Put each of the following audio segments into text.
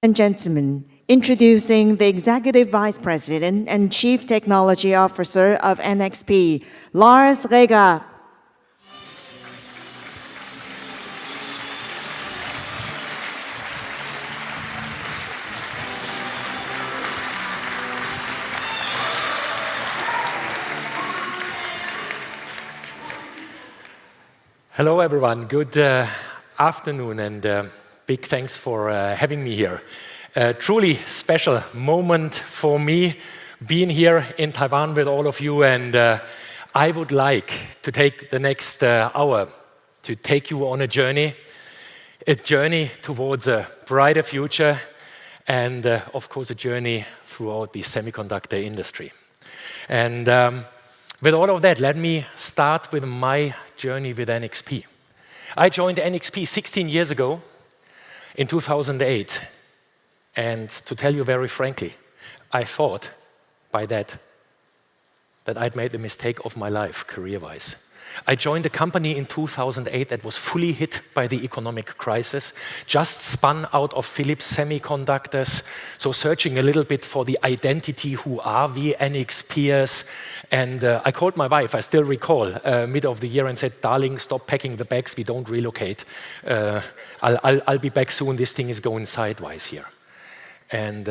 and gentlemen, introducing the Executive Vice President and Chief Technology Officer of NXP, Lars Reger. Hello, everyone. Good afternoon, and big thanks for having me here. A truly special moment for me being here in Taiwan with all of you, and I would like to take the next hour to take you on a journey towards a brighter future, and of course a journey throughout the semiconductor industry. And with all of that, let me start with my journey with NXP. I joined NXP 16 years ago in 2008. And to tell you very frankly, I thought by that I'd made the mistake of my life career-wise. I joined a company in 2008 that was fully hit by the economic crisis, just spun out of Philips Semiconductors, so searching a little bit for the identity, who are we NXPers. And I called my wife, I still recall, mid of the year and said, darling, stop packing the bags, we don't relocate. I'll be back soon, this thing is going sideways here. And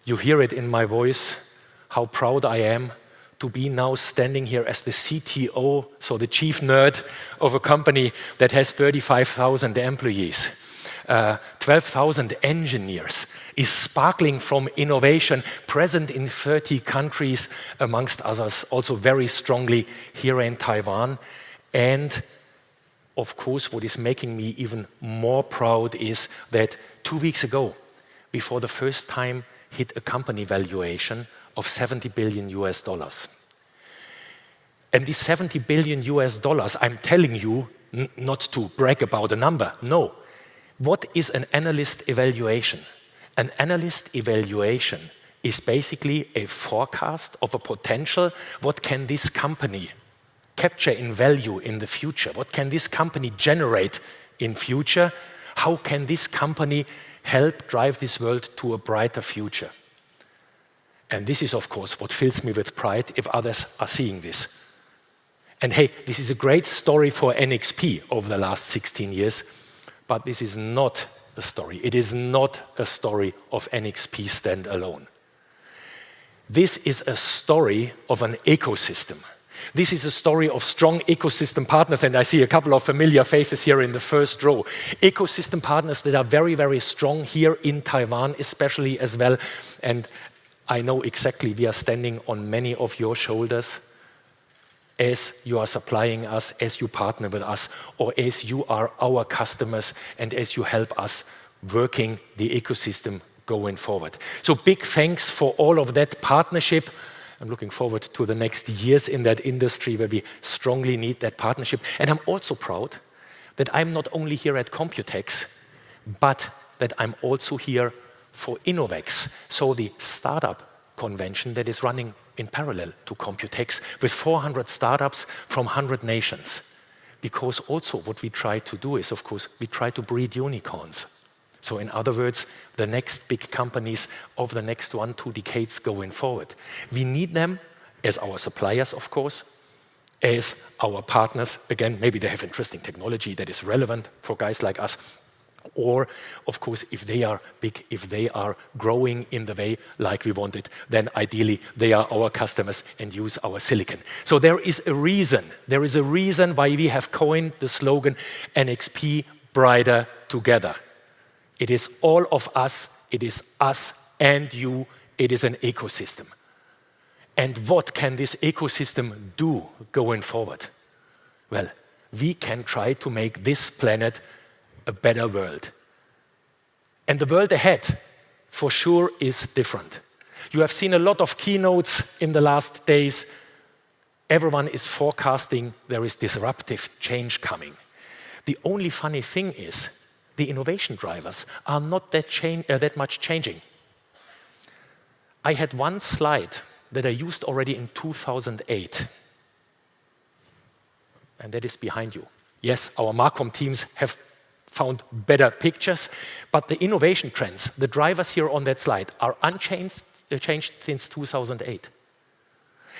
you hear it in my voice, how proud I am to be now standing here as the CTO, so the chief nerd of a company that has 35,000 employees, 12,000 engineers, is sparkling from innovation, present in 30 countries, amongst others, also very strongly here in Taiwan. And of course, what is making me even more proud is that 2 weeks ago, before the first time hit a company valuation of $70 billion. And these $70 billion, I'm telling you, not to brag about a number, no. What is an analyst evaluation? An analyst evaluation is basically a forecast of a potential. What can this company capture in value in the future? What can this company generate in future? How can this company help drive this world to a brighter future? And this is, of course, what fills me with pride if others are seeing this. And hey, this is a great story for NXP over the last 16 years, but this is not a story. It is not a story of NXP standalone. This is a story of an ecosystem. This is a story of strong ecosystem partners, and I see a couple of familiar faces here in the first row. Ecosystem partners that are very, very strong here in Taiwan, especially as well. And I know exactly we are standing on many of your shoulders as you are supplying us, as you partner with us, or as you are our customers, and as you help us working the ecosystem going forward. So big thanks for all of that partnership. I'm looking forward to the next years in that industry where we strongly need that partnership. And I'm also proud that I'm not only here at COMPUTEX, but that I'm also here for Innovex, so the startup convention that is running in parallel to COMPUTEX with 400 startups from 100 nations. Because also what we try to do is, of course, we try to breed unicorns. So in other words, the next big companies of the next 1-2 decades going forward. We need them as our suppliers, of course, as our partners. Again, maybe they have interesting technology that is relevant for guys like us. Or, of course, if they are big, if they are growing in the way like we want it, then ideally they are our customers and use our silicon. So there is a reason why we have coined the slogan NXP Brighter Together. It is all of us, it is us and you, it is an ecosystem. And what can this ecosystem do going forward? Well, we can try to make this planet a better world. And the world ahead, for sure, is different. You have seen a lot of keynotes in the last days. Everyone is forecasting there is disruptive change coming. The only funny thing is the innovation drivers are not that much changing. I had one slide that I used already in 2008, and that is behind you. Yes, our Marcom teams have found better pictures. But the innovation trends, the drivers here on that slide, are unchanged changed since 2008.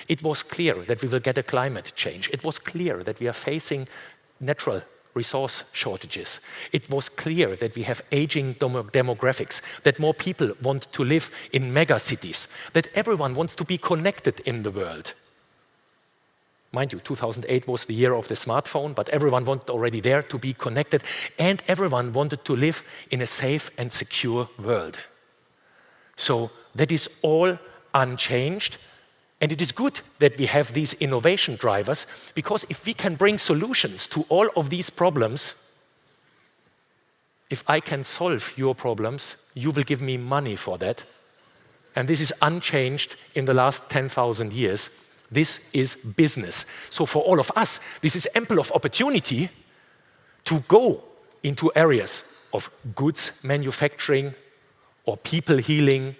It was clear that we will get a climate change. It was clear that we are facing natural resource shortages. It was clear that we have aging demographics, that more people want to live in mega cities, that everyone wants to be connected in the world. Mind you, 2008 was the year of the smartphone, but everyone wanted already there to be connected, and everyone wanted to live in a safe and secure world. So that is all unchanged. And it is good that we have these innovation drivers, because if we can bring solutions to all of these problems, if I can solve your problems, you will give me money for that. And this is unchanged in the last 10,000 years. This is business. So for all of us, this is ample of opportunity to go into areas of goods manufacturing or people healing.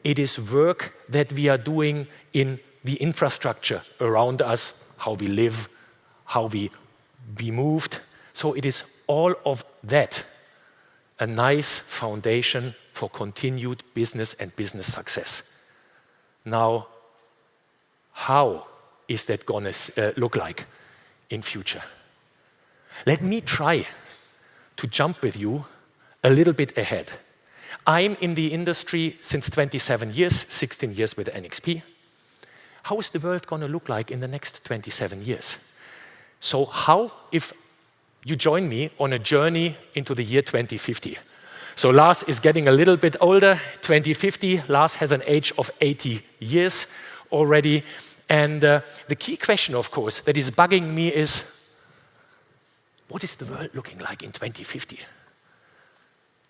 It is work that we are doing in the infrastructure around us, how we live, how we be moved. So it is all of that a nice foundation for continued business and business success. Now, how is that going to look like in future? Let me try to jump with you a little bit ahead. I'm in the industry since 27 years, 16 years with NXP. How is the world going to look like in the next 27 years? So how if you join me on a journey into the year 2050? So Lars is getting a little bit older, 2050. Lars has an age of 80 years already. And the key question, of course, that is bugging me is, what is the world looking like in 2050?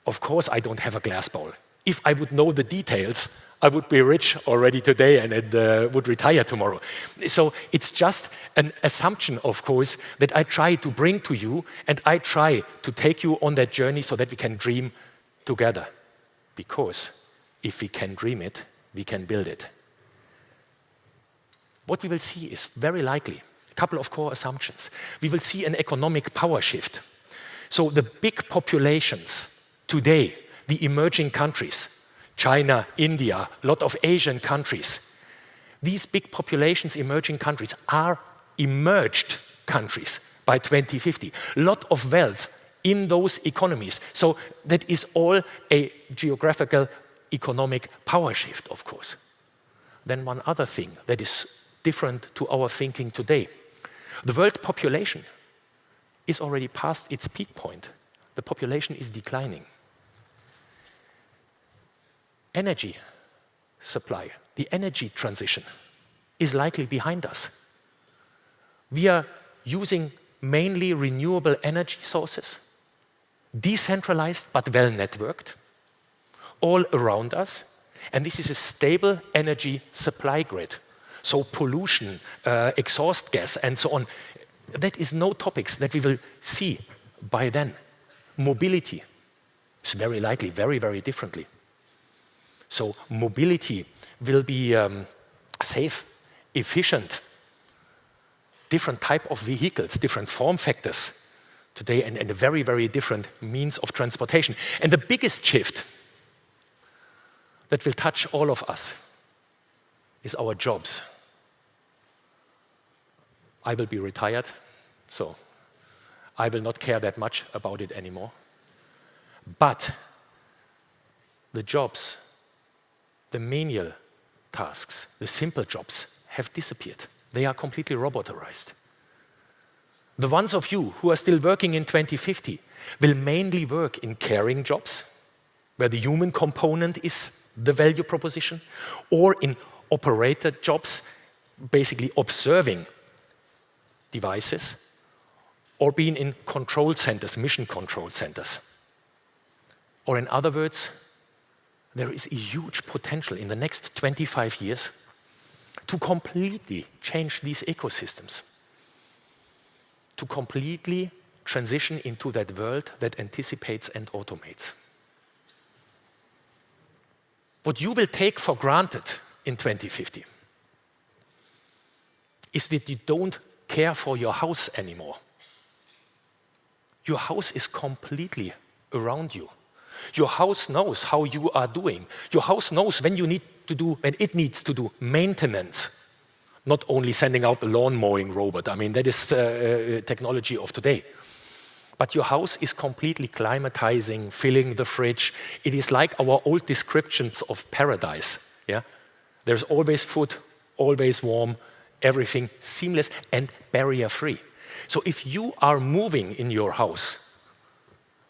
Of course, I don't have a glass ball. If I would know the details, I would be rich already today and would retire tomorrow. So it's just an assumption, of course, that I try to bring to you, and I try to take you on that journey so that we can dream together. Because if we can dream it, we can build it. What we will see is very likely a couple of core assumptions. We will see an economic power shift. So the big populations today, the emerging countries, China, India, a lot of Asian countries, these big populations, emerging countries, are emerged countries by 2050. A lot of wealth in those economies. So that is all a geographical economic power shift, of course. Then one other thing that is different to our thinking today. The world population is already past its peak point. The population is declining. Energy supply, the energy transition, is likely behind us. We are using mainly renewable energy sources, decentralized but well networked, all around us, and this is a stable energy supply grid. So pollution, exhaust gas, and so on, that is no topics that we will see by then. Mobility is very likely very, very differently. So mobility will be safe, efficient, different type of vehicles, different form factors today, and a very, very different means of transportation. And the biggest shift that will touch all of us is our jobs. I will be retired, so I will not care that much about it anymore. But the jobs, the menial tasks, the simple jobs have disappeared. They are completely robotarized. The ones of you who are still working in 2050 will mainly work in caring jobs, where the human component is the value proposition, or in operator jobs, basically observing devices, or being in control centers, mission control centers. Or in other words, there is a huge potential in the next 25 years to completely change these ecosystems, to completely transition into that world that anticipates and automates. What you will take for granted in 2050 is that you don't care for your house anymore. Your house is completely around you. Your house knows how you are doing. Your house knows when it needs to do maintenance, not only sending out the lawn mowing robot. I mean, that is technology of today. But your house is completely climatizing, filling the fridge. It is like our old descriptions of paradise. Yeah? There's always food, always warm, everything seamless and barrier-free. So if you are moving in your house,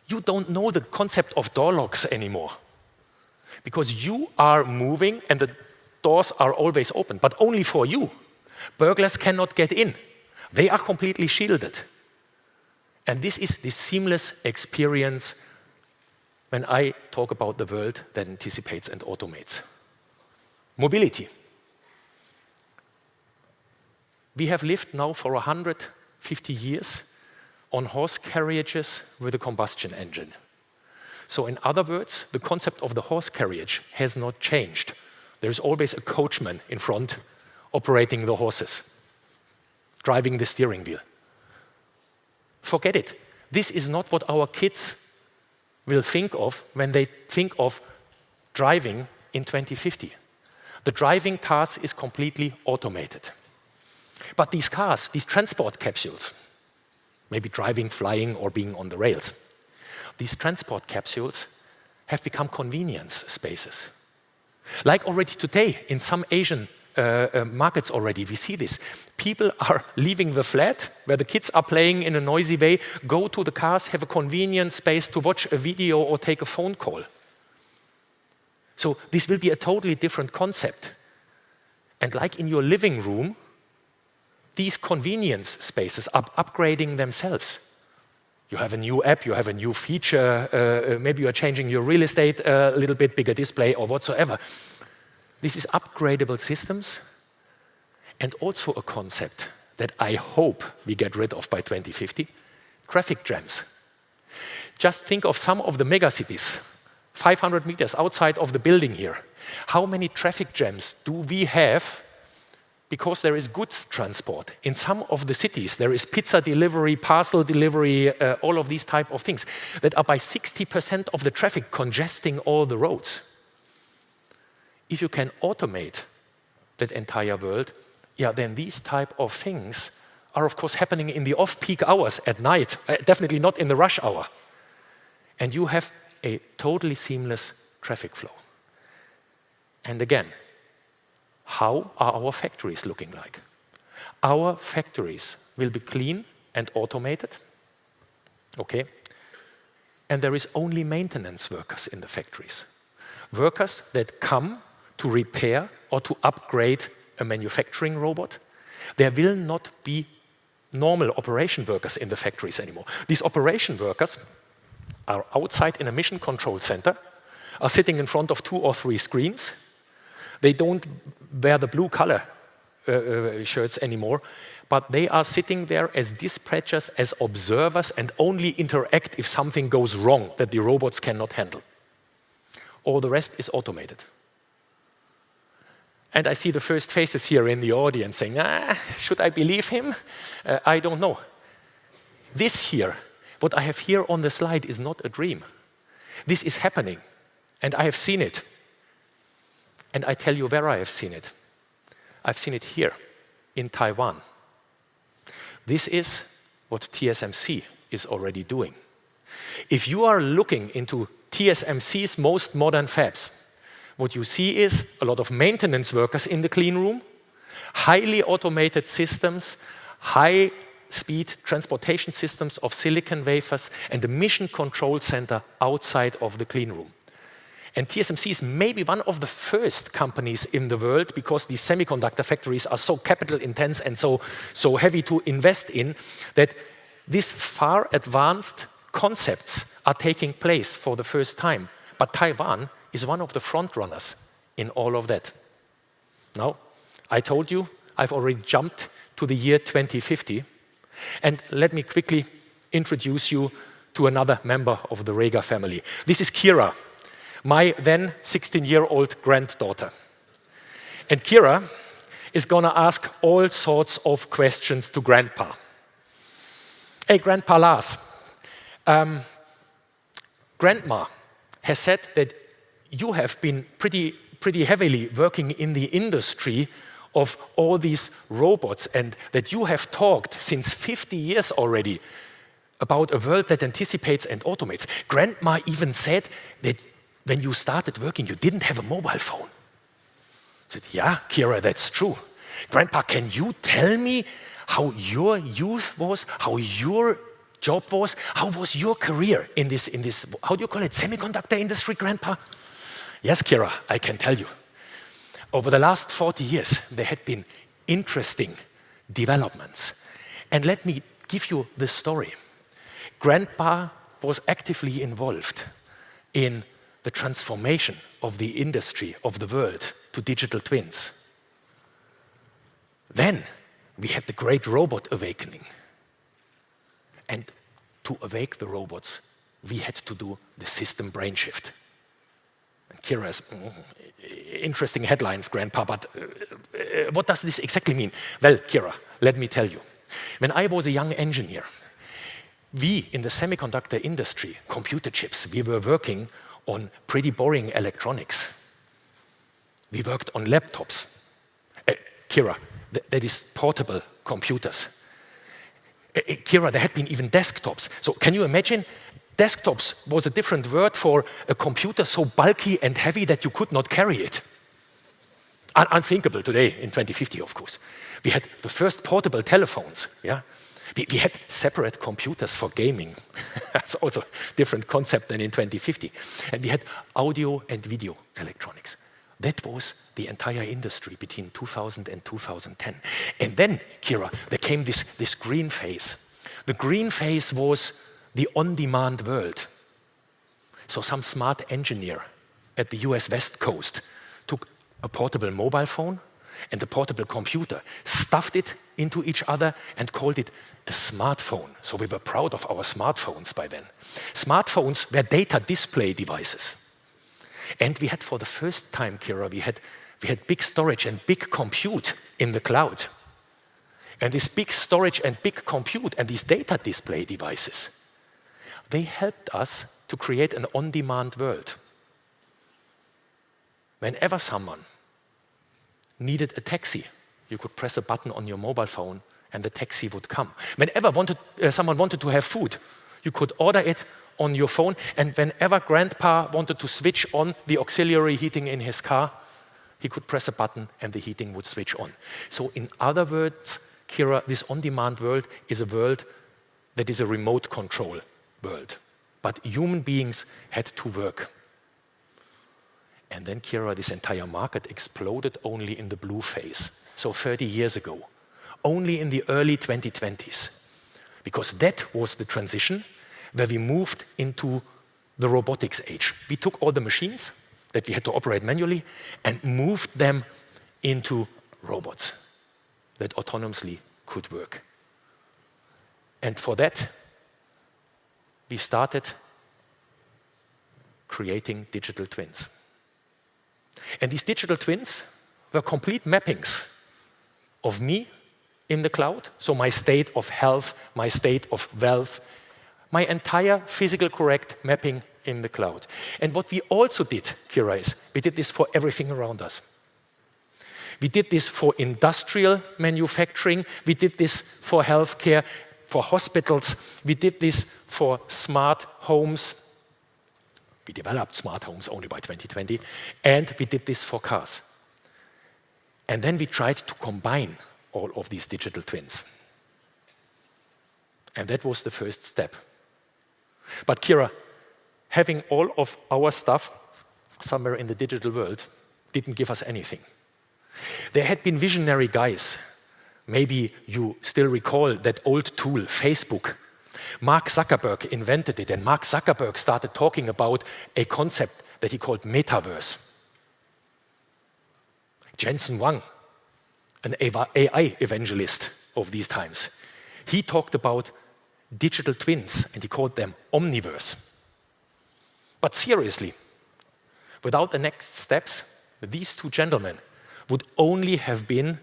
you don't know the concept of door locks anymore. Because you are moving and the doors are always open, but only for you. Burglars cannot get in. They are completely shielded. And this is the seamless experience when I talk about the world that anticipates and automates. Mobility. We have lived now for 150 years on horse carriages with a combustion engine. So in other words, the concept of the horse carriage has not changed. There's always a coachman in front operating the horses, driving the steering wheel. Forget it. This is not what our kids will think of when they think of driving in 2050. The driving task is completely automated. But these cars, these transport capsules, maybe driving, flying, or being on the rails, these transport capsules have become convenience spaces. Like already today, in some Asian markets already, we see this. People are leaving the flat where the kids are playing in a noisy way, go to the cars, have a convenient space to watch a video or take a phone call. So this will be a totally different concept. And like in your living room, these convenience spaces are upgrading themselves. You have a new app, you have a new feature, maybe you are changing your real estate a little bit, bigger display or whatsoever. This is upgradable systems and also a concept that I hope we get rid of by 2050, traffic jams. Just think of some of the megacities, 500 meters outside of the building here. How many traffic jams do we have because there is goods transport? In some of the cities, there is pizza delivery, parcel delivery, all of these type of things that are by 60% of the traffic congesting all the roads. If you can automate that entire world, yeah, then these type of things are of course happening in the off-peak hours at night, definitely not in the rush hour. And you have a totally seamless traffic flow. And again, how are our factories looking like? Our factories will be clean and automated, okay? And there is only maintenance workers in the factories. Workers that come to repair or to upgrade a manufacturing robot. There will not be normal operation workers in the factories anymore. These operation workers are outside in a mission control center, are sitting in front of 2 or 3 screens. They don't wear the blue color shirts anymore, but they are sitting there as dispatchers, as observers, and only interact if something goes wrong that the robots cannot handle. All the rest is automated. And I see the first faces here in the audience saying, should I believe him? I don't know. This here, what I have here on the slide is not a dream. This is happening, and I have seen it. And I tell you where I have seen it. I've seen it here, in Taiwan. This is what TSMC is already doing. If you are looking into TSMC's most modern fabs, what you see is a lot of maintenance workers in the clean room, highly automated systems, high-speed transportation systems of silicon wafers, and a mission control center outside of the clean room. And TSMC is maybe one of the first companies in the world, because these semiconductor factories are so capital intense and so heavy to invest in, that these far advanced concepts are taking place for the first time. But Taiwan is one of the front runners in all of that. Now, I told you I've already jumped to the year 2050, and let me quickly introduce you to another member of the Reger family. This is Kira, my then 16-year-old granddaughter. And Kira is gonna ask all sorts of questions to Grandpa. Hey, Grandpa Lars, Grandma has said that you have been pretty heavily working in the industry of all these robots, and that you have talked since 50 years already about a world that anticipates and automates. Grandma even said that when you started working, you didn't have a mobile phone. I said, yeah, Kira, that's true. Grandpa, can you tell me how your youth was, how your job was, how was your career in this, how do you call it, semiconductor industry, Grandpa? Yes, Kira, I can tell you. Over the last 40 years, there had been interesting developments. And let me give you this story. Grandpa was actively involved in the transformation of the industry, of the world, to digital twins. Then we had the great robot awakening. And to awake the robots, we had to do the system brain shift. And Kira's interesting headlines, Grandpa, but what does this exactly mean? Well, Kira, let me tell you. When I was a young engineer, we in the semiconductor industry, computer chips, we were working on pretty boring electronics. We worked on laptops. Kira, that is portable computers. Kira, there had been even desktops. So can you imagine? Desktops was a different word for a computer so bulky and heavy that you could not carry it. Unthinkable today in 2050, of course. We had the first portable telephones. Yeah, we had separate computers for gaming. That's also a different concept than in 2050. And we had audio and video electronics. That was the entire industry between 2000 and 2010. And then, Kira, there came this green phase. The green phase was the on-demand world. So some smart engineer at the US West Coast took a portable mobile phone and a portable computer, stuffed it into each other and called it a smartphone. So we were proud of our smartphones by then. Smartphones were data display devices. And we had, for the first time, Kira, we had big storage and big compute in the cloud. And this big storage and big compute and these data display devices, they helped us to create an on-demand world. Whenever someone needed a taxi, you could press a button on your mobile phone and the taxi would come. Whenever someone wanted to have food, you could order it on your phone, and whenever Grandpa wanted to switch on the auxiliary heating in his car, he could press a button and the heating would switch on. So in other words, Kira, this on-demand world is a world that is a remote control world. But human beings had to work. And then, Kira, this entire market exploded only in the blue phase. So 30 years ago, only in the early 2020s. Because that was the transition where we moved into the robotics age. We took all the machines that we had to operate manually and moved them into robots that autonomously could work. And for that, we started creating digital twins. And these digital twins were complete mappings of me in the cloud, so my state of health, my state of wealth, my entire physical correct mapping in the cloud. And what we also did, Kira, is we did this for everything around us. We did this for industrial manufacturing, we did this for healthcare, for hospitals, we did this for smart homes. We developed smart homes only by 2020, and we did this for cars. And then we tried to combine all of these digital twins. And that was the first step. But Kira, having all of our stuff somewhere in the digital world didn't give us anything. There had been visionary guys. Maybe you still recall that old tool, Facebook. Mark Zuckerberg invented it, and Mark Zuckerberg started talking about a concept that he called metaverse. Jensen Huang, an AI evangelist of these times, he talked about digital twins, and he called them omniverse. But seriously, without the next steps, these two gentlemen would only have been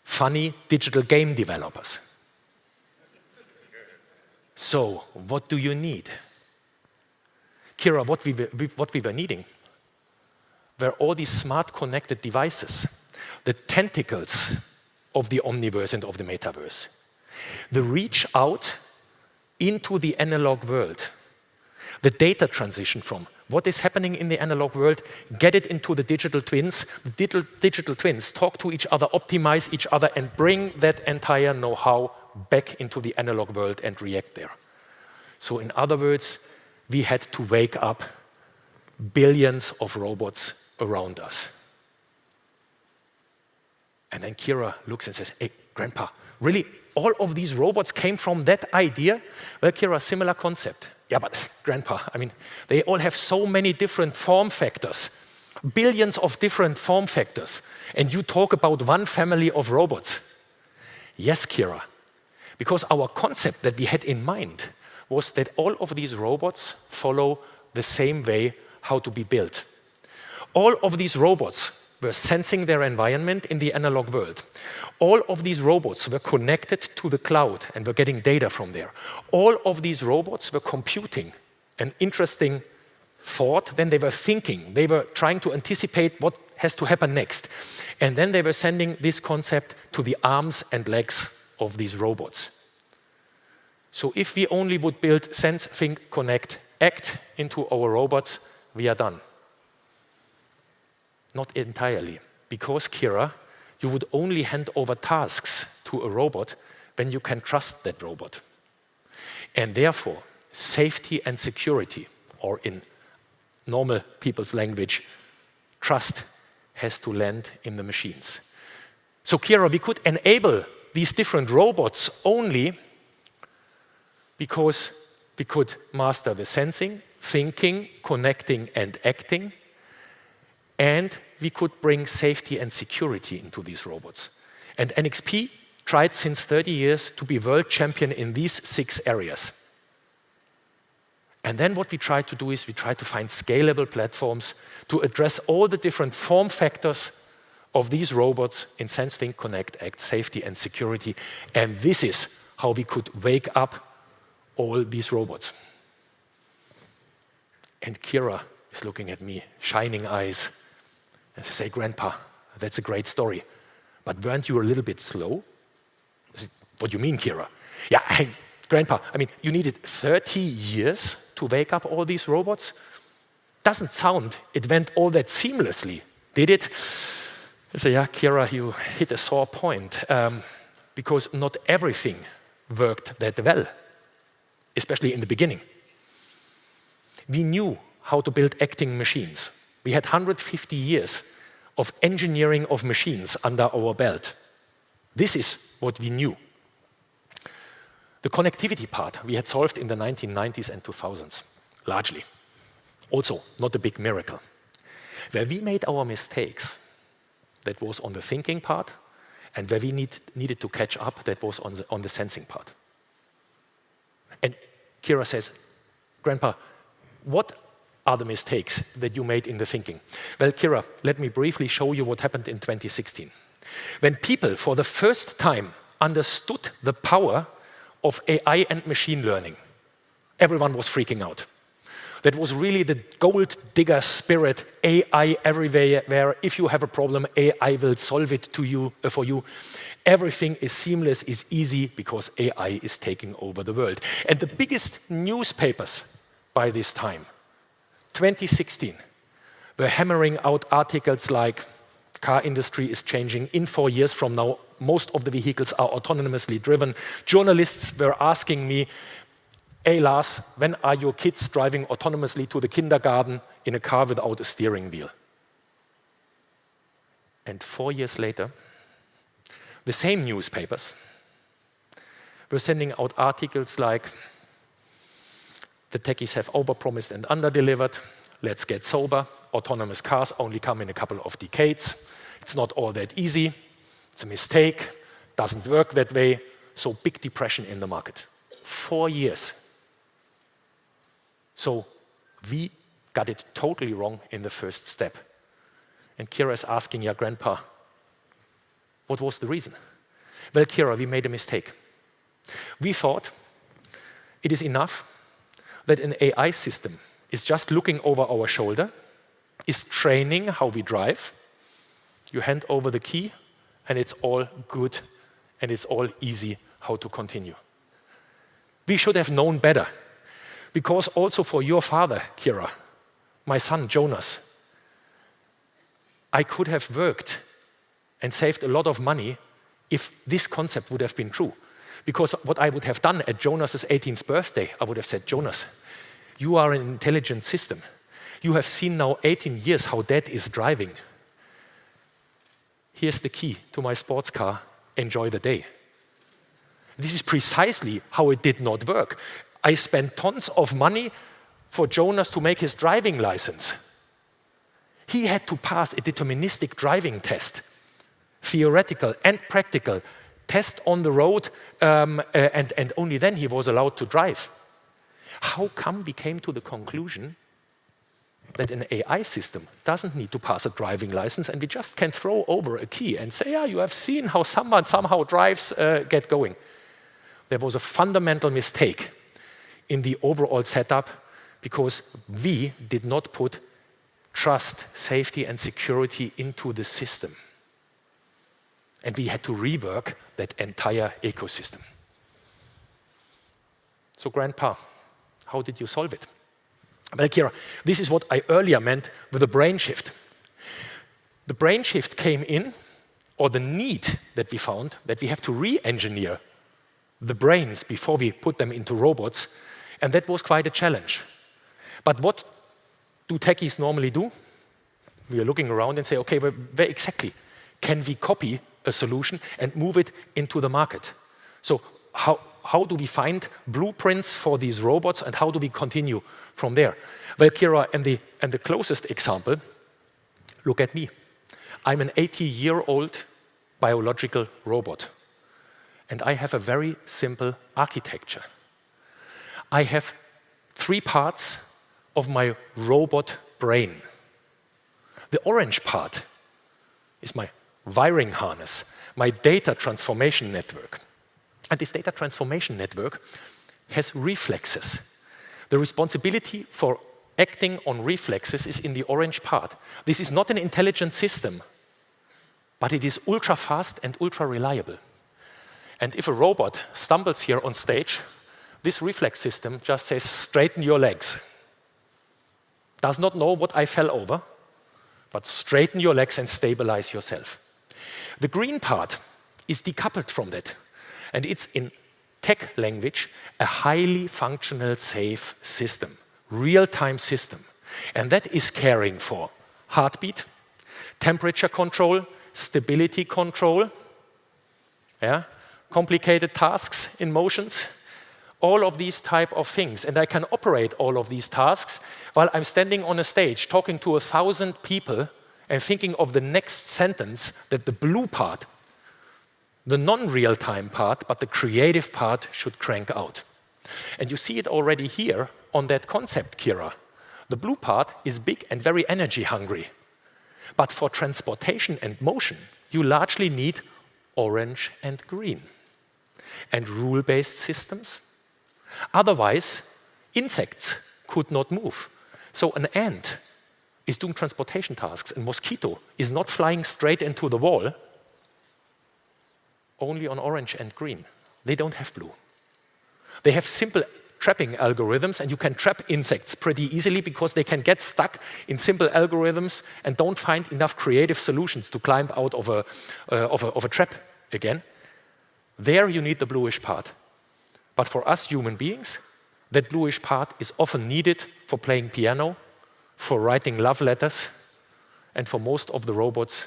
funny digital game developers. So, what do you need? Kira, what we were needing were all these smart connected devices, the tentacles of the omniverse and of the metaverse, the reach out into the analog world, the data transition from what is happening in the analog world, get it into the digital twins. The digital twins talk to each other, optimize each other, and bring that entire know-how back into the analog world and react there. So in other words, we had to wake up billions of robots around us. And then Kira looks and says, hey, Grandpa, really, all of these robots came from that idea? Well, Kira, similar concept. Yeah, but Grandpa, I mean, they all have so many different form factors, billions of different form factors, and you talk about one family of robots. Yes, Kira, because our concept that we had in mind was that all of these robots follow the same way how to be built. All of these robots were sensing their environment in the analog world. All of these robots were connected to the cloud and were getting data from there. All of these robots were computing an interesting thought when they were thinking. They were trying to anticipate what has to happen next. And then they were sending this concept to the arms and legs of these robots. So if we only would build sense, think, connect, act into our robots, we are done. Not entirely, because Kira, you would only hand over tasks to a robot when you can trust that robot. And therefore, safety and security, or in normal people's language, trust has to land in the machines. So Kira, we could enable these different robots only because we could master the sensing, thinking, connecting, and acting, and we could bring safety and security into these robots. And NXP tried since 30 years to be world champion in these 6 areas. And then what we tried to do is we tried to find scalable platforms to address all the different form factors of these robots in sense, think, connect, act, safety, and security. And this is how we could wake up all these robots. And Kira is looking at me, shining eyes, and they say, Grandpa, that's a great story, but weren't you a little bit slow? I said, what do you mean, Kira? Yeah, hey, Grandpa, I mean, you needed 30 years to wake up all these robots? Doesn't sound it went all that seamlessly, did it? I say, yeah, Kira, you hit a sore point, because not everything worked that well, especially in the beginning. We knew how to build acting machines. We had 150 years of engineering of machines under our belt. This is what we knew. The connectivity part we had solved in the 1990s and 2000s, largely. Also, not a big miracle. Where we made our mistakes, that was on the thinking part, and where we needed to catch up, that was on the sensing part. And Kira says, Grandpa, what are the mistakes that you made in the thinking? Well, Kira, let me briefly show you what happened in 2016. When people, for the first time, understood the power of AI and machine learning, everyone was freaking out. That was really the gold digger spirit, AI everywhere, where if you have a problem, AI will solve it for you. Everything is seamless, is easy, because AI is taking over the world. And the biggest newspapers by this time, 2016, were hammering out articles like, car industry is changing. In 4 years from now, most of the vehicles are autonomously driven. Journalists were asking me, hey Lars, when are your kids driving autonomously to the kindergarten in a car without a steering wheel? And 4 years later, the same newspapers were sending out articles like, the techies have overpromised and underdelivered. Let's get sober. Autonomous cars only come in a couple of decades. It's not all that easy. It's a mistake. Doesn't work that way. So big depression in the market. 4 years. So we got it totally wrong in the first step. And Kira is asking, yeah, Grandpa, what was the reason? Well, Kira, we made a mistake. We thought it is enough that an AI system is just looking over our shoulder, is training how we drive. You hand over the key, and it's all good, and it's all easy how to continue. We should have known better, because also for your father, Kira, my son, Jonas, I could have worked and saved a lot of money if this concept would have been true. Because what I would have done at Jonas's 18th birthday, I would have said, Jonas, you are an intelligent system. You have seen now 18 years how Dad is driving. Here's the key to my sports car. Enjoy the day. This is precisely how it did not work. I spent tons of money for Jonas to make his driving license. He had to pass a deterministic driving test, theoretical and practical, test on the road, and only then he was allowed to drive. How come we came to the conclusion that an AI system doesn't need to pass a driving license and we just can throw over a key and say, yeah, you have seen how someone somehow drives, get going. There was a fundamental mistake in the overall setup because we did not put trust, safety, and security into the system. And we had to rework that entire ecosystem. So, Grandpa, how did you solve it? Well, Kira, this is what I earlier meant with the brain shift. The brain shift came in, or the need that we found, that we have to re-engineer the brains before we put them into robots, and that was quite a challenge. But what do techies normally do? We are looking around and say, okay, well, where exactly can we copy a solution and move it into the market? So how do we find blueprints for these robots, and how do we continue from there? Well, Kira, and the closest example, look at me. I'm an 80-year-old biological robot, and I have a very simple architecture. I have 3 parts of my robot brain. The orange part is my wiring harness, my data transformation network. And this data transformation network has reflexes. The responsibility for acting on reflexes is in the orange part. This is not an intelligent system, but it is ultra fast and ultra reliable. And if a robot stumbles here on stage, this reflex system just says, straighten your legs. Does not know what I fell over, but straighten your legs and stabilize yourself. The green part is decoupled from that, and it's in tech language a highly functional, safe system, real-time system. And that is caring for heartbeat, temperature control, stability control, complicated tasks in motions, all of these type of things. And I can operate all of these tasks while I'm standing on a stage talking to 1,000 people and thinking of the next sentence that the blue part, the non-real-time part, but the creative part should crank out. And you see it already here on that concept, Kira. The blue part is big and very energy hungry. But for transportation and motion, you largely need orange and green. And rule-based systems. Otherwise, insects could not move. So an ant is doing transportation tasks, and mosquito is not flying straight into the wall, only on orange and green. They don't have blue. They have simple trapping algorithms, and you can trap insects pretty easily because they can get stuck in simple algorithms and don't find enough creative solutions to climb out of a trap again. There you need the bluish part. But for us human beings, that bluish part is often needed for playing piano, for writing love letters, and for most of the robots,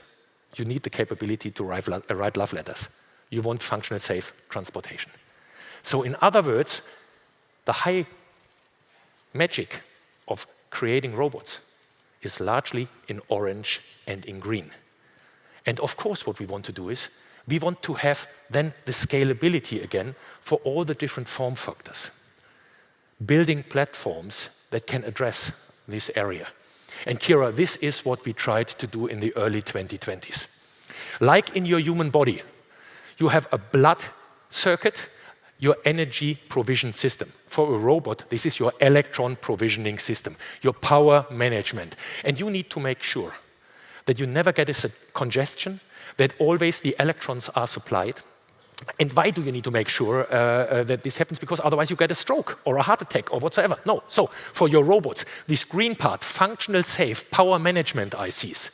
you need the capability to write love letters. You want functional, safe transportation. So in other words, the high magic of creating robots is largely in orange and in green. And of course, what we want to do is, we want to have then the scalability again for all the different form factors. Building platforms that can address this area. And Kira, this is what we tried to do in the early 2020s. Like in your human body, you have a blood circuit your energy provision system. For a robot, this is your electron provisioning system, your power management. And you need to make sure that you never get a congestion, that always the electrons are supplied. And why do you need to make sure that this happens? Because otherwise you get a stroke or a heart attack or whatsoever. No. So for your robots, this green part, functional safe power management ICs,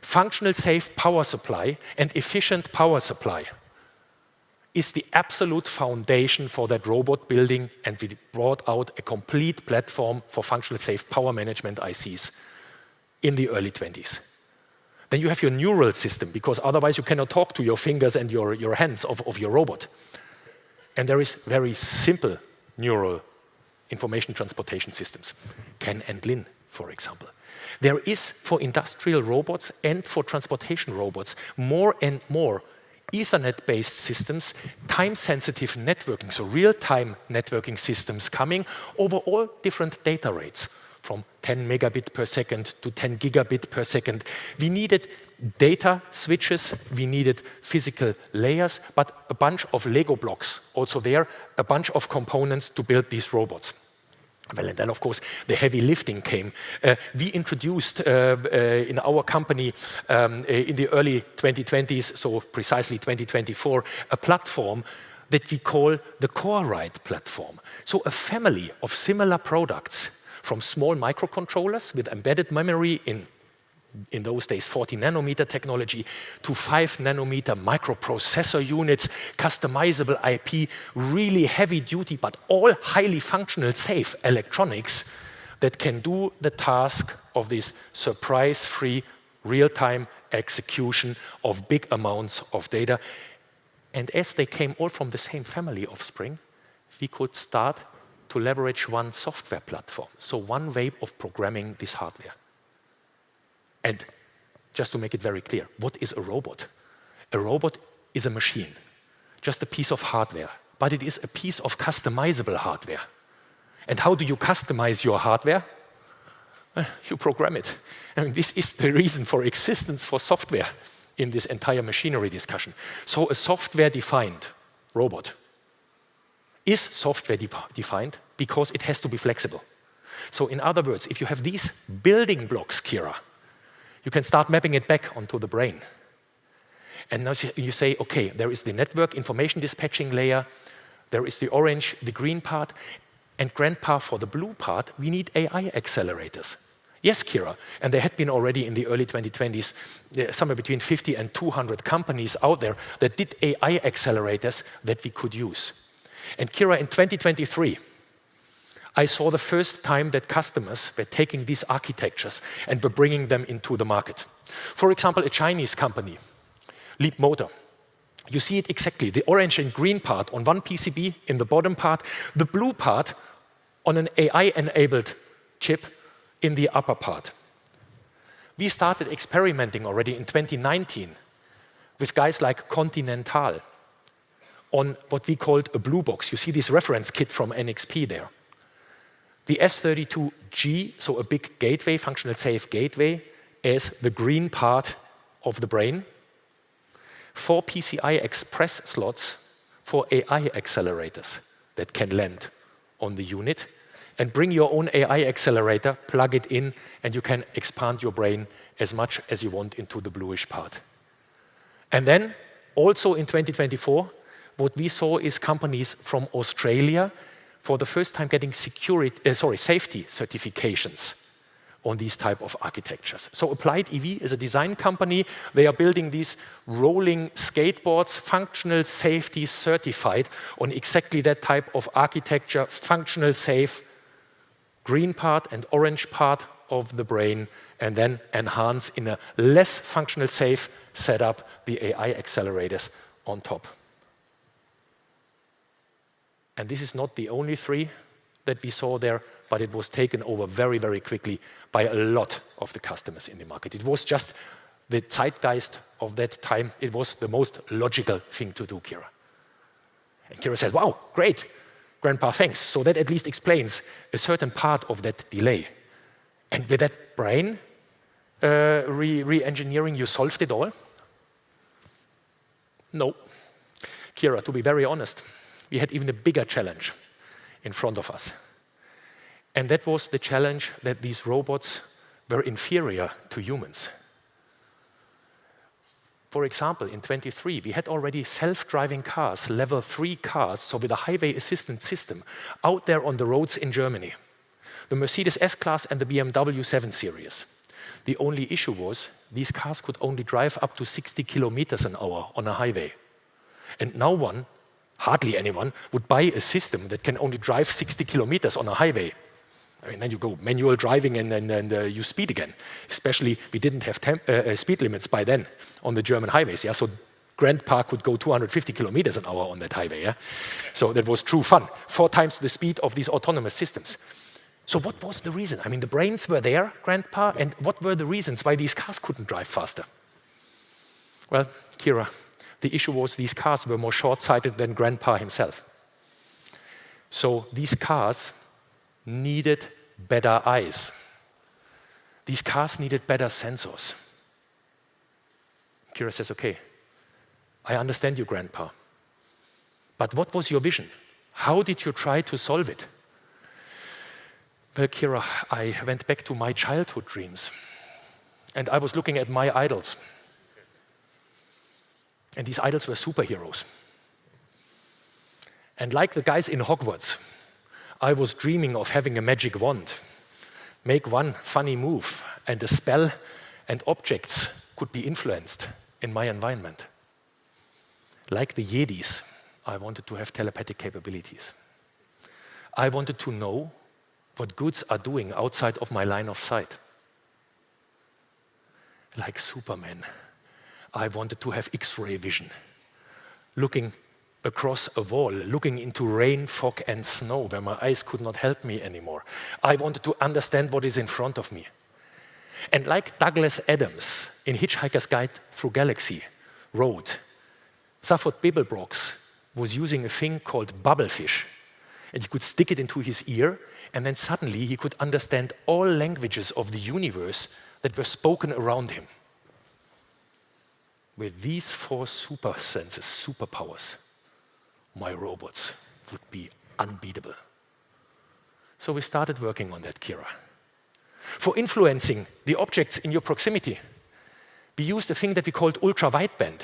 functional safe power supply and efficient power supply is the absolute foundation for that robot building, and we brought out a complete platform for functional safe power management ICs in the early 20s. Then you have your neural system, because otherwise you cannot talk to your fingers and your hands of your robot. And there is very simple neural information transportation systems, Ken and Lin, for example. There is, for industrial robots and for transportation robots, more and more Ethernet-based systems, time-sensitive networking, so real-time networking systems coming over all different data rates, from 10 megabit per second to 10 gigabit per second. We needed data switches, we needed physical layers, but a bunch of Lego blocks also there, a bunch of components to build these robots. Well, and then, of course, the heavy lifting came. We introduced in our company in the early 2020s, so precisely 2024, a platform that we call the CoreRide platform. So a family of similar products, from small microcontrollers with embedded memory in those days 40 nanometer technology, to 5 nanometer microprocessor units, customizable IP, really heavy duty, but all highly functional, safe electronics that can do the task of this surprise-free, real-time execution of big amounts of data. And as they came all from the same family offspring, we could start to leverage one software platform, so one way of programming this hardware. And just to make it very clear, what is a robot? A robot is a machine, just a piece of hardware, but it is a piece of customizable hardware. And how do you customize your hardware? You program it. I mean, this is the reason for existence for software in this entire machinery discussion. So a software-defined robot is software-defined because it has to be flexible. So in other words, if you have these building blocks, Kira, you can start mapping it back onto the brain. And now you say, okay, there is the network information dispatching layer, there is the orange, the green part, and grandpa for the blue part, we need AI accelerators. Yes, Kira, and there had been already in the early 2020s, somewhere between 50 and 200 companies out there that did AI accelerators that we could use. And Kira, in 2023, I saw the first time that customers were taking these architectures and were bringing them into the market. For example, a Chinese company, Leap Motor. You see it exactly, the orange and green part on one PCB in the bottom part, the blue part on an AI-enabled chip in the upper part. We started experimenting already in 2019 with guys like Continental on what we called a blue box. You see this reference kit from NXP there. The S32G, so a big gateway, functional safe gateway, as the green part of the brain. 4 PCI Express slots for AI accelerators that can land on the unit. And bring your own AI accelerator, plug it in, and you can expand your brain as much as you want into the bluish part. And then, also in 2024, what we saw is companies from Australia for the first time getting safety certifications on these type of architectures. So Applied EV is a design company. They are building these rolling skateboards, functional safety certified on exactly that type of architecture, functional safe, green part and orange part of the brain, and then enhance in a less functional safe setup the AI accelerators on top. And this is not the only 3 that we saw there, but it was taken over very, very quickly by a lot of the customers in the market. It was just the zeitgeist of that time. It was the most logical thing to do, Kira. And Kira says, wow, great, Grandpa, thanks. So that at least explains a certain part of that delay. And with that brain re-engineering, you solved it all? No. Kira, to be very honest, we had even a bigger challenge in front of us. And that was the challenge that these robots were inferior to humans. For example, in 23, we had already self-driving cars, level 3 cars, so with a highway assistance system, out there on the roads in Germany. The Mercedes S-Class and the BMW 7 Series. The only issue was these cars could only drive up to 60 kilometers an hour on a highway. And no one, hardly anyone, would buy a system that can only drive 60 kilometers on a highway. I mean, then you go manual driving and you speed again. Especially, we didn't have speed limits by then on the German highways. Yeah? So Grandpa could go 250 kilometers an hour on that highway. Yeah? So that was true fun. 4 times the speed of these autonomous systems. So what was the reason? I mean, the brains were there, Grandpa, and what were the reasons why these cars couldn't drive faster? Well, Kira, the issue was these cars were more short-sighted than Grandpa himself. So these cars needed better eyes. These cars needed better sensors. Kira says, okay, I understand you, Grandpa. But what was your vision? How did you try to solve it? Well, Kira, I went back to my childhood dreams. And I was looking at my idols. And these idols were superheroes. And like the guys in Hogwarts, I was dreaming of having a magic wand, make one funny move, and the spell and objects could be influenced in my environment. Like the Jedis, I wanted to have telepathic capabilities. I wanted to know what goods are doing outside of my line of sight. Like Superman, I wanted to have X-ray vision, looking across a wall, looking into rain, fog, and snow where my eyes could not help me anymore. I wanted to understand what is in front of me. And like Douglas Adams in Hitchhiker's Guide Through Galaxy wrote, Stafford Beeblebrox was using a thing called bubblefish, and he could stick it into his ear, and then suddenly he could understand all languages of the universe that were spoken around him. With these 4 super senses, superpowers, my robots would be unbeatable. So we started working on that, Kira. For influencing the objects in your proximity, we used a thing that we called ultra-wideband.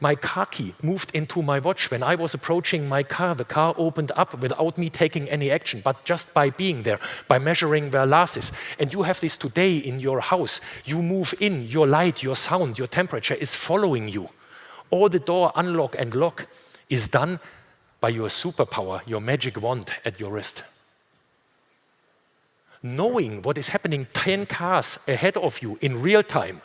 My car key moved into my watch. When I was approaching my car, the car opened up without me taking any action, but just by being there, by measuring where Lars is. And you have this today in your house. You move in, your light, your sound, your temperature is following you. All the door unlock and lock is done by your superpower, your magic wand at your wrist. Knowing what is happening 10 cars ahead of you in real time,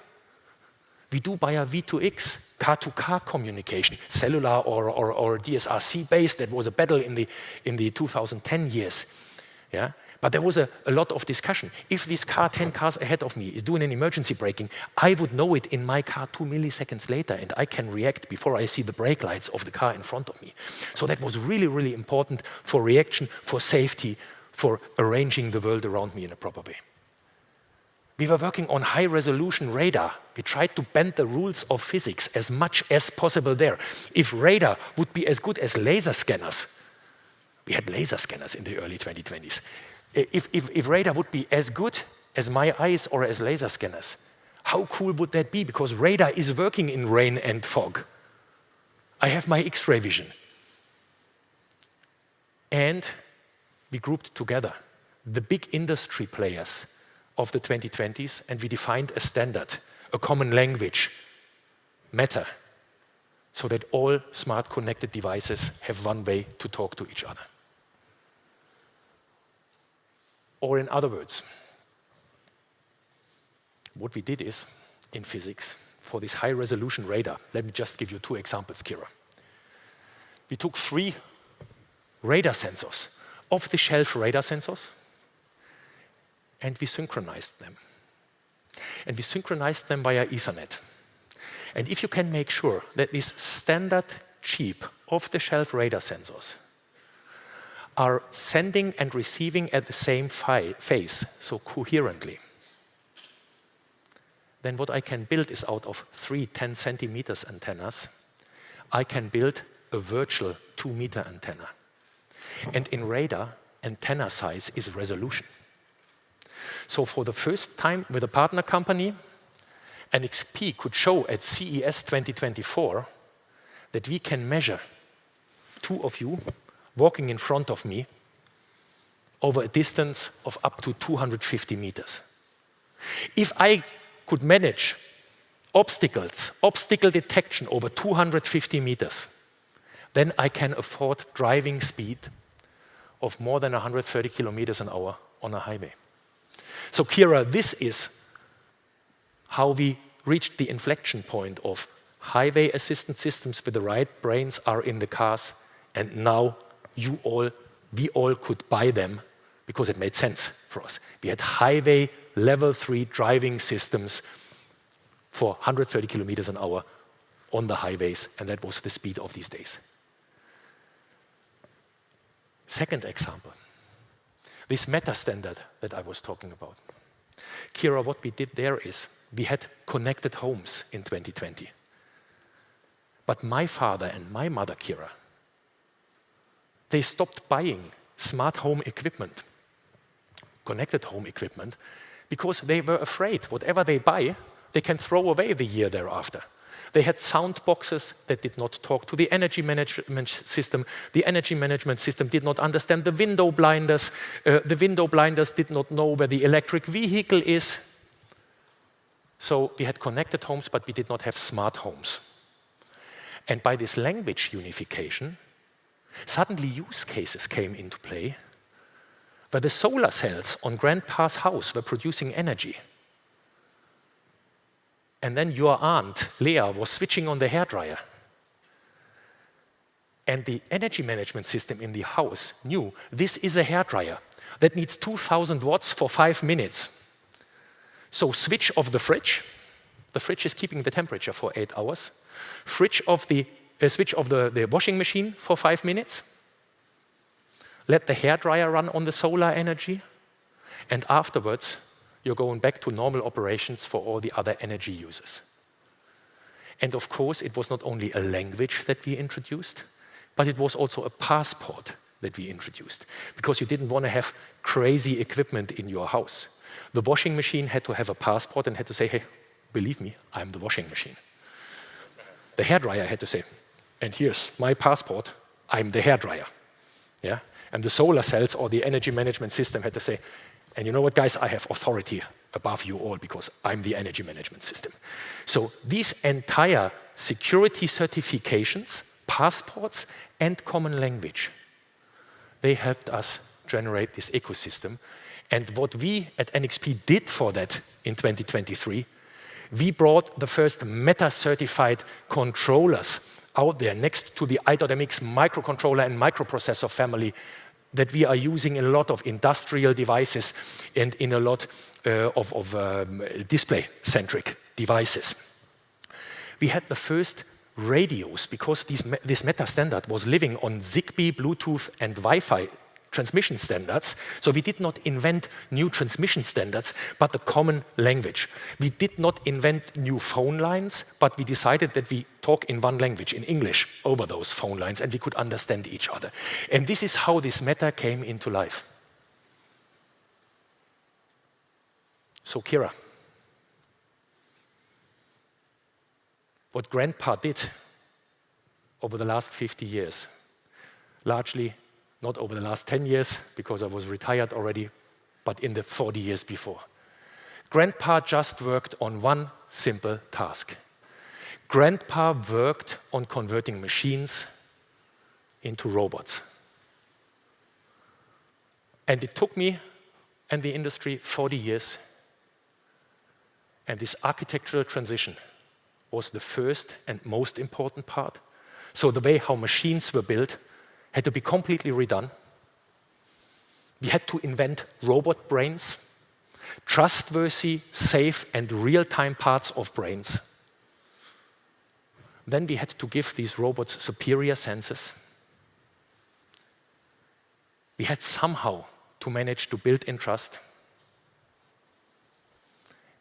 we do via V2X, car-to-car communication, cellular or DSRC based. That was a battle in the 2010 years. Yeah? But there was a lot of discussion. If this car 10 cars ahead of me is doing an emergency braking, I would know it in my car 2 milliseconds later, and I can react before I see the brake lights of the car in front of me. So that was really, really important for reaction, for safety, for arranging the world around me in a proper way. We were working on high-resolution radar. We tried to bend the rules of physics as much as possible there. If radar would be as good as laser scanners, we had laser scanners in the early 2020s. If radar would be as good as my eyes or as laser scanners, how cool would that be? Because radar is working in rain and fog. I have my X-ray vision. And we grouped together the big industry players of the 2020s, and we defined a standard, a common language, Matter, so that all smart connected devices have one way to talk to each other. Or in other words, what we did is, in physics, for this high-resolution radar, let me just give you 2 examples, Kira. We took 3 radar sensors, off-the-shelf radar sensors, and we synchronized them. And we synchronized them via Ethernet. And if you can make sure that these standard, cheap, off-the-shelf radar sensors are sending and receiving at the same phase, so coherently, then what I can build is out of 3 10 centimeters antennas, I can build a virtual 2-meter antenna. And in radar, antenna size is resolution. So for the first time with a partner company, NXP could show at CES 2024 that we can measure two of you walking in front of me over a distance of up to 250 meters. If I could manage obstacle detection over 250 meters, then I can afford driving speed of more than 130 kilometers an hour on a highway. So Kira, this is how we reached the inflection point of highway assistance systems with the right brains are in the cars, and now we all could buy them because it made sense for us. We had highway level 3 driving systems for 130 kilometers an hour on the highways, and that was the speed of these days. Second example, this meta standard that I was talking about. Kira, what we did there is we had connected homes in 2020. But my father and my mother, Kira, they stopped buying smart home equipment, connected home equipment, because they were afraid whatever they buy, they can throw away the year thereafter. They had sound boxes that did not talk to the energy management system. The energy management system did not understand the window blinders. The window blinders did not know where the electric vehicle is. So we had connected homes, but we did not have smart homes. And by this language unification, suddenly use cases came into play where the solar cells on grandpa's house were producing energy. And then your aunt, Leah, was switching on the hairdryer. And the energy management system in the house knew this is a hairdryer that needs 2,000 watts for 5 minutes. So switch off the fridge. The fridge is keeping the temperature for 8 hours. Switch off the washing machine for 5 minutes. Let the hairdryer run on the solar energy. And afterwards, you're going back to normal operations for all the other energy users. And of course, it was not only a language that we introduced, but it was also a passport that we introduced, because you didn't want to have crazy equipment in your house. The washing machine had to have a passport and had to say, hey, believe me, I'm the washing machine. The hairdryer had to say, and here's my passport, I'm the hairdryer. Yeah? And the solar cells or the energy management system had to say, and you know what, guys, I have authority above you all because I'm the energy management system. So these entire security certifications, passports, and common language, they helped us generate this ecosystem. And what we at NXP did for that in 2023, we brought the first Meta-certified controllers out there next to the i.MX microcontroller and microprocessor family that we are using in a lot of industrial devices and in a lot of display-centric devices. We had the first radios because this Meta standard was living on Zigbee, Bluetooth, and Wi-Fi transmission standards. So we did not invent new transmission standards, but the common language. We did not invent new phone lines, but we decided that we talk in one language, in English, over those phone lines, and we could understand each other. And this is how this Meta came into life. So Kira, what Grandpa did over the last 50 years, largely not over the last 10 years, because I was retired already, but in the 40 years before. Grandpa just worked on one simple task. Grandpa worked on converting machines into robots. And it took me and the industry 40 years. And this architectural transition was the first and most important part. So the way how machines were built had to be completely redone. We had to invent robot brains, trustworthy, safe, and real-time parts of brains. Then we had to give these robots superior senses. We had somehow to manage to build in trust.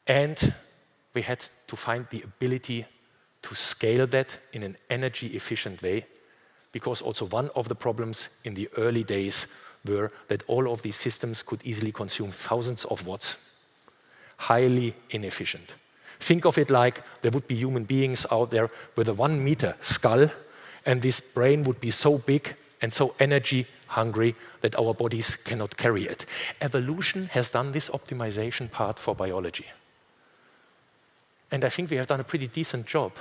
And we had to find the ability to scale that in an energy-efficient way because also one of the problems in the early days were that all of these systems could easily consume thousands of watts, highly inefficient. Think of it like there would be human beings out there with a 1 meter skull, and this brain would be so big and so energy hungry that our bodies cannot carry it. Evolution has done this optimization part for biology. And I think we have done a pretty decent job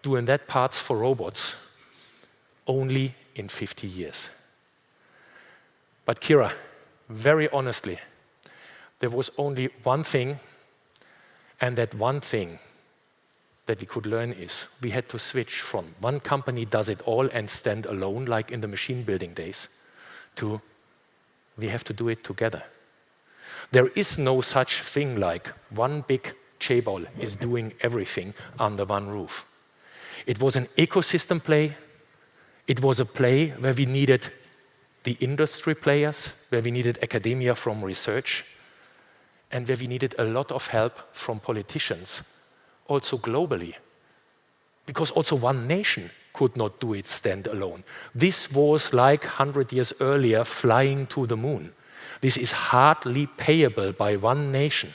doing that parts for robots only in 50 years. But Kira, very honestly, there was only one thing, and that one thing that we could learn is we had to switch from one company does it all and stand alone, like in the machine building days, to we have to do it together. There is no such thing like one big chaebol is doing everything under one roof. It was an ecosystem play. It was a play where we needed the industry players, where we needed academia from research, and where we needed a lot of help from politicians, also globally, because also one nation could not do it stand alone. This was like 100 years earlier flying to the moon. This is hardly payable by one nation.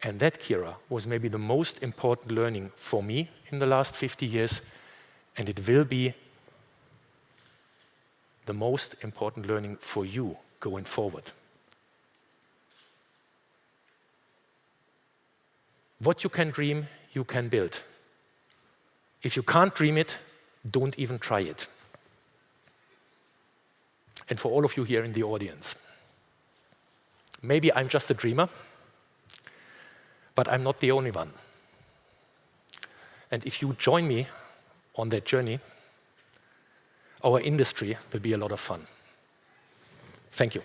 And that, Kira, was maybe the most important learning for me in the last 50 years, and it will be the most important learning for you going forward. What you can dream, you can build. If you can't dream it, don't even try it. And for all of you here in the audience, maybe I'm just a dreamer, but I'm not the only one. And if you join me on that journey, our industry will be a lot of fun. Thank you.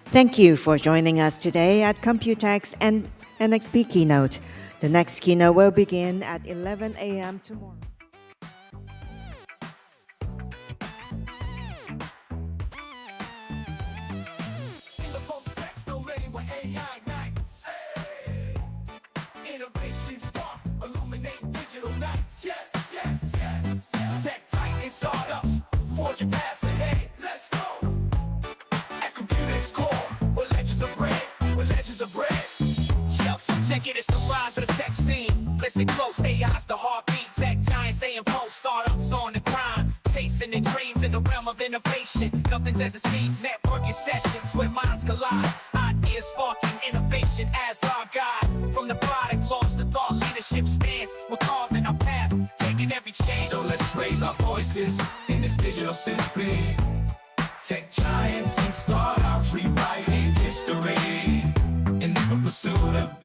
Thank you for joining us today at COMPUTEX and NXP Keynote. The next keynote will begin at 11 a.m. tomorrow. Innovation spark, illuminate digital nights. Yes, yes, yes. Tech titan startups, forging paths ahead. Let's go. At COMPUTEX core, where legends are bred, where legends are bred. Check it, it's the rise of the tech scene. Listen close, AI's the heartbeat. Tech giants, they impose startups on the grind. Chasing their dreams in the realm of innovation. Nothing's as it seems, networking sessions where minds collide. Ideas sparking innovation as our guide. From the product launch to thought leadership stance, we're carving our path, taking every change. So let's raise our voices in this digital symphony. Tech giants and startups rewriting history in the pursuit of